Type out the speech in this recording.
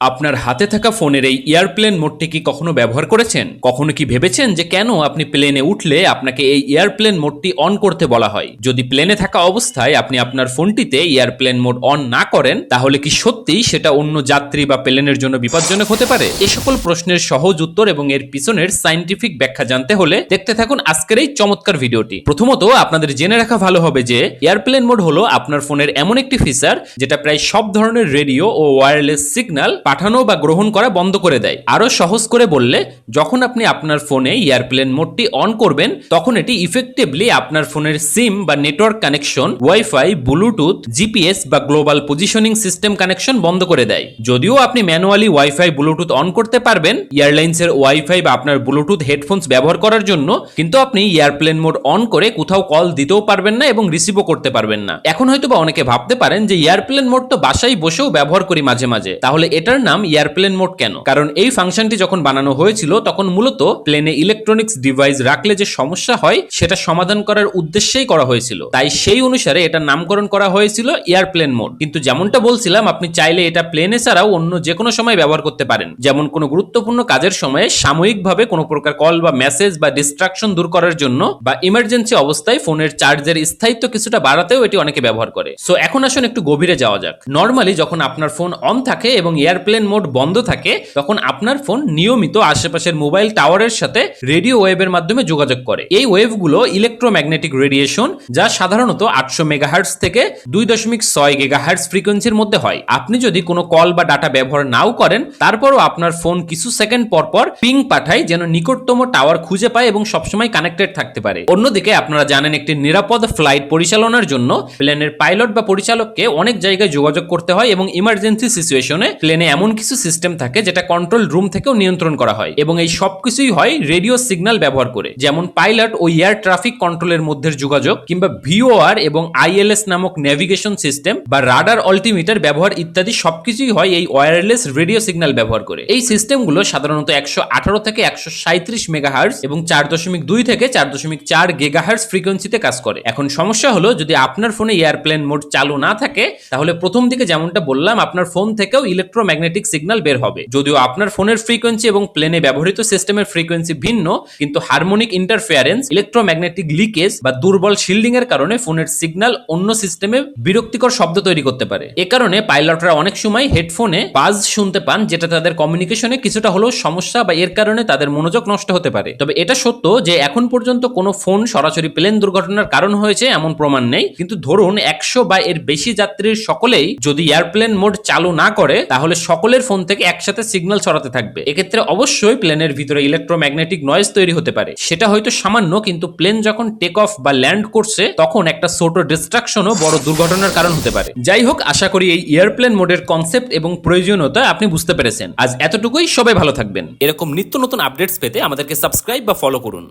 আপনার হাতে থাকা ফোনের এই এয়ারপ্লেন মোডটি কি কখনো ব্যবহার করেছেন? কখনো কি ভেবেছেন যে কেন আপনি প্লেনে উঠলে আপনাকে এই এয়ারপ্লেন মোডটি অন করতে বলা হয়? যদি প্লেনে থাকা অবস্থায় আপনি আপনার ফোনটিতে এয়ারপ্লেন মোড অন না করেন, তাহলে কি সত্যিই সেটা অন্য যাত্রী বা প্লেনের জন্য বিপজ্জনক হতে পারে? এ সকল প্রশ্নের সহজ উত্তর এবং এর পিছনের সায়েন্টিফিক ব্যাখ্যা জানতে হলে দেখতে থাকুন আজকের এই চমৎকার ভিডিওটি। প্রথমত আপনাদের জেনে রাখা ভালো হবে যে এয়ারপ্লেন মোড হলো আপনার ফোনের এমন একটি ফিচার যেটা প্রায় সব ধরনের রেডিও ও ওয়্যারলেস সিগন্যাল পাঠানো বা গ্রহণ করা বন্ধ করে দেয়। আরো সহজ করে বললে, যখন আপনি আপনার ফোনে এয়ারপ্লেন মোডটি অন করবেন, তখন এটি ইফেক্টিভলি আপনার ফোনের সিম বা network connection, wifi, Bluetooth, GPS বা গ্লোবাল পজিশনিং সিস্টেম কানেকশন বন্ধ করে দেয়। যদিও আপনি ম্যানুয়ালি ওয়াইফাই, ব্লুটুথ অন করতে পারবেন এয়ারলাইন্সের ওয়াইফাই বা আপনার ব্লুটুথ হেডফোনস ব্যবহার করার জন্য, কিন্তু আপনি এয়ারপ্লেন মোড অন করে কোথাও কল দিতেও পারবেন না এবং রিসিভও করতে পারবেন না। এখন হয়তো বা অনেকে ভাবতে পারেন যে এয়ারপ্লেন মোড তো বাসায় বসেও ব্যবহার করি মাঝে মাঝে, তাহলে এটার নাম এয়ারপ্লেন মোড কেন? কারণ এই ফাংশনটি যখন বানানো হয়েছিল তখন মূলত প্লেনে ইলেকট্রনিক্স ডিভাইস রাখলে যে সমস্যা হয় সেটা সমাধান করার উদ্দেশ্যেই করা হয়েছিল। তাই সেই অনুসারে এটার নামকরণ করা হয়েছিল এয়ারপ্লেন মোড। কিন্তু যেমনটা বলছিলাম, আপনি চাইলে এটা প্লেনে ছাড়াও অন্য যে কোনো সময় ব্যবহার করতে পারেন। যেমন কোনো গুরুত্বপূর্ণ কাজের সময়ে সাময়িকভাবে কোনো প্রকার কল বা মেসেজ বা ডিস্ট্রাকশন দূর করার জন্য, বা ইমার্জেন্সি অবস্থায় ফোনের চার্জের স্থায়িত্ব কিছুটা বাড়াতেও এটি অনেকে ব্যবহার করে। সো এখন আসুন একটু গভীরে যাওয়া যাক। নরমালি যখন আপনার ফোন অন থাকে এবং এয়ারপ্লেন মোড বন্ধ থাকে, তখন আপনার ফোন নিয়মিত আশেপাশের মোবাইল টাওয়ারের সাথে রেডিও ওয়েভের মাধ্যমে যোগাযোগ করে। এই ওয়েভগুলো ইলেকট্রোম্যাগনেটিক রেডিয়েশন, যা সাধারণত 800 মেগাহার্টজ থেকে 2.6 গিগাহার্টজ ফ্রিকোয়েন্সির মধ্যে হয়। আপনি যদি কোনো কল বা ডাটা ব্যবহার নাও করেন, তারপরও আপনার ফোন কিছু সেকেন্ড পর পর পিং পাঠায় যেন নিকটতম টাওয়ার খুঁজে পায় এবং সবসময় কানেক্টেড থাকতে পারে। অন্যদিকে আপনারা জানেন, একটি নিরাপদ ফ্লাইট পরিচালনার জন্য প্লেনের পাইলট বা পরিচালককে অনেক জায়গায় যোগাযোগ করতে হয় এবং ইমার্জেন্সি সিচুয়েশনে প্লেনে এমন কিছু সিস্টেম থাকে যেটা কন্ট্রোল রুম থেকেও নিয়ন্ত্রণ করা হয়, এবং এই সবকিছুই হয় রেডিও সিগন্যাল ব্যবহার করে। যেমন পাইলট ও এয়ার ট্রাফিক কন্ট্রোলের মধ্যে যোগাযোগ, কিংবা ভিওআর এবং আইএলএস নামক নেভিগেশন সিস্টেম বা রাডার অল্টিমিটার ব্যবহার ইত্যাদি সবকিছুই হয় এই ওয়্যারলেস রেডিও সিগন্যাল ব্যবহার করে। এই সিস্টেমগুলো সাধারণত 118 থেকে 137 মেগাহার্টজ এবং 4.2 থেকে 4.4 গিগাহার্টজ ফ্রিকোয়েন্সিতে কাজ করে। এখন সমস্যা হলো, যদি আপনার ফোনে এয়ারপ্লেন মোড চালু না থাকে, তাহলে প্রথম দিকে যেমনটা বললাম, আপনার ফোন থেকেও ইলেকট্রোম্যাগনেটিক সিগন্যাল বের হবে। যদিও আপনার ফোনের ফ্রিকোয়েন্সি এবং প্লেনে ব্যবহৃত সিস্টেমের ফ্রিকোয়েন্সি ভিন্ন, কিন্তু হারমোনিক ইন্টারফেয়ারেন্স, ইলেকট্রোম্যাগনেটিক লিকেজ বা দুর্বল শিল্ডিং এর কারণে ফোনের সিগন্যাল অন্য সিস্টেমে বিরক্তিকর শব্দ তৈরি করতে পারে। এ কারণে পাইলটরা অনেক সময় হেডফোনে বাজ শুনতে পান, যেটা তাদের কমিউনিকেশনে কিছুটা হলেও সমস্যা বা এর কারণে তাদের মনোযোগ নষ্ট হতে পারে। তবে এটা সত্য যে এখন পর্যন্ত কোনো ফোন সরাসরি প্লেন দুর্ঘটনার কারণ হয়েছে এমন প্রমাণ নেই। কিন্তু ধরুন 100 বা এর বেশি যাত্রীর সকলেই যদি এয়ারপ্লেন মোড চালু না করে, তাহলে সকলের ফোন থেকে একসাথে সিগন্যাল ছড়াতে থাকবে। এক্ষেত্রে অবশ্যই প্লেনের ভিতরে ইলেকট্রোম্যাগনেটিক নয়েজ তৈরি হতে পারে। সেটা হয়তো সামান্য, কিন্তু প্লেন যখন টেক অফ বা ল্যান্ড করছে, তখন একটা ছোট ডিস্ট্রাকশনও বড় দুর্ঘটনার কারণ হতে পারে। যাই হোক, আশা করি এই এয়ারপ্লেন মোডের কনসেপ্ট এবং প্রয়োজনীয়তা আপনি বুঝতে পেরেছেন। আজ এতটুকুই, সবাই ভালো থাকবেন। এরকম নিত্য নতুন আপডেটস পেতে আমাদেরকে সাবস্ক্রাইব বা ফলো করুন।